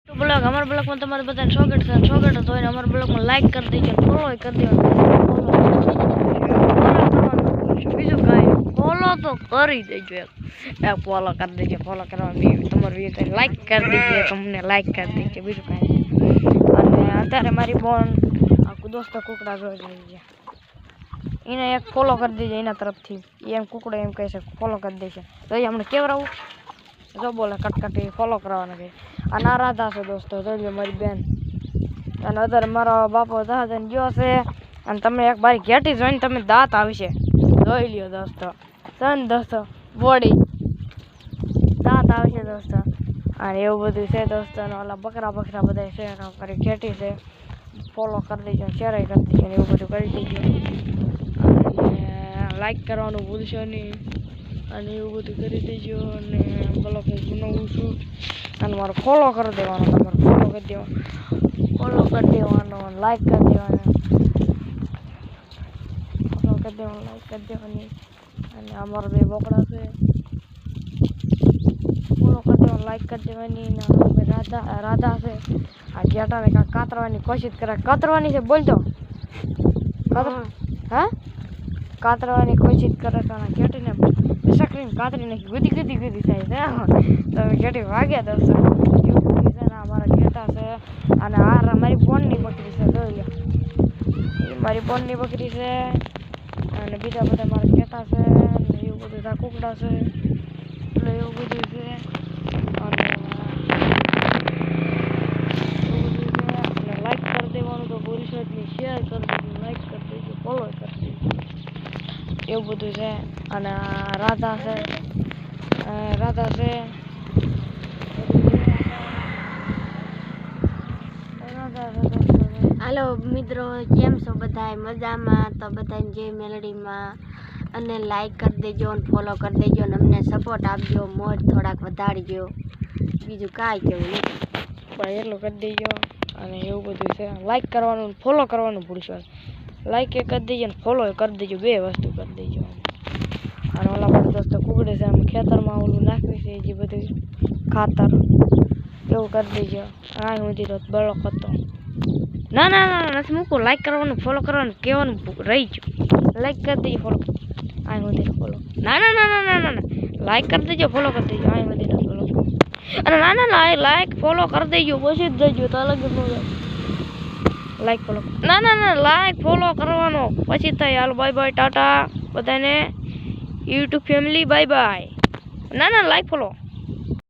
blog हमारे blog में तुम्हारे बताए शॉकेट तो हमारे ब्लॉग में लाइक कर दीजिए फॉलो कर दीजिए बीजू कहीं फॉलो तो कर ही दीजिए फॉलो कर दीजिए फॉलो करवा तुम्हारे लाइक कर दीजिए तुमने लाइक कर दीजिए बीजू कहीं अत्यारे मारी बोन आपको दोस्तों कुकड़ा जोई लीजिए इन्हें एक फॉलो कर दीजिए इना तरफ थी एम कुकड़ा एम कैसे फॉलो कर दीजिए तो ये हमने केवराऊ जो बोले कटकटी फॉलो करवाना के अना राधा से दोस्तों जो मारी बेन અને અધર મારો બાપો દાદા ને ગયો છે અને તમે એક બારી ઘેટી જોઈને તમે દાંત આવશે જોઈ લ્યો દોસ્તો સન દોસ્તો બોડી દાંત આવશે દોસ્તો અને એવું બધું છે દોસ્તો ને ઓલા બકરા બધા છે કરી ઘેટી છે ફોલો કરી દેજો શેર કરી દેજો ને એવું બધું કરી દેજો અને લાઈક કરવાનું ભૂલશો નહીં અને એવું બધું કરી દેજો અને બ્લોગ હું બનાવું છું અને મારો ફોલો કરી દેવાનો તમારે ફોલો કરી દેવાનો लाइक कर देवानो फॉलो कर देवानो लाइक कर देवानी અને અમારો બે બોકડા છે ફોલો કરી દેવાનો લાઈક કરી દેવાની ને રાધા છે આ જેટાને કાતરવાની કોશિશ કરે કાતરવાની છે બોલ તો હા કાતરવાની કોશિશ કરે તો જેટીને સકરીને કાતરી નાખી ગુદી થાય છે તો જેટી ભાગ્યા દોસ્તો हमारा घेटा से અને આ મારી બોનની બકરી છે જોઈ લો એ મારી બોનની બકરી છે અને બીજા બધા મારા ઘેટા છે ને એવું બધું તા કુકડા છે એટલે એવું બધું છે અને લાઈક કરી દેવાનું તો ભૂલશો જ નહીં શેર કરી દેજો લાઈક કરી દેજો ફોલો કરી દેજો એવું બધું છે અને રાધા છે हेलो मित्रों केम छो बधाय मजा में तो बधाय जय मेलडी में अने लाइक कर देजो और फॉलो कर देजो और अमने सपोर्ट आपजो मोज थोड़ाक वधाड़जो बीजू काई केवुं नहीं पण एटલું कर देजो અને એવું બધું છે લાઈક કરવાનું ફોલો કરવાનું ભૂલશો લાઈક એ કરી દેજો ને ફોલો કરી દેજો બે વસ્તુ કરી દેજો અને ઓલા બધા દોસ્તો કુકડે છે આમ ખેતરમાં ઓલું નાખવી છે જે બધું ખાતર એવું કરી દેજો આ હું દીધો બળો હતો ના ના ના નથી મૂકો લાઈક કરવાનું ફોલો કરવાનું કહેવાનું રહી ગયું લાઈક કરી દેજો ફોલો આ હું દીધો ફોલો ના ના ના ના ના ના લાઈક કરી દેજો ફોલો કરી દેજો આ હું દીધો ફોલો અને ના ના ના લાઈક ફોલો કરી દેજો પછી જ દેજો તો અલગ જ લાઈક ફોલો ના ના ના લાઈક ફોલો કરવાનો પછી થાય હાલો બાય બાય ટાટા બધાને યુટ્યુબ ફેમિલી બાય બાય ના ના લાઈક ફોલો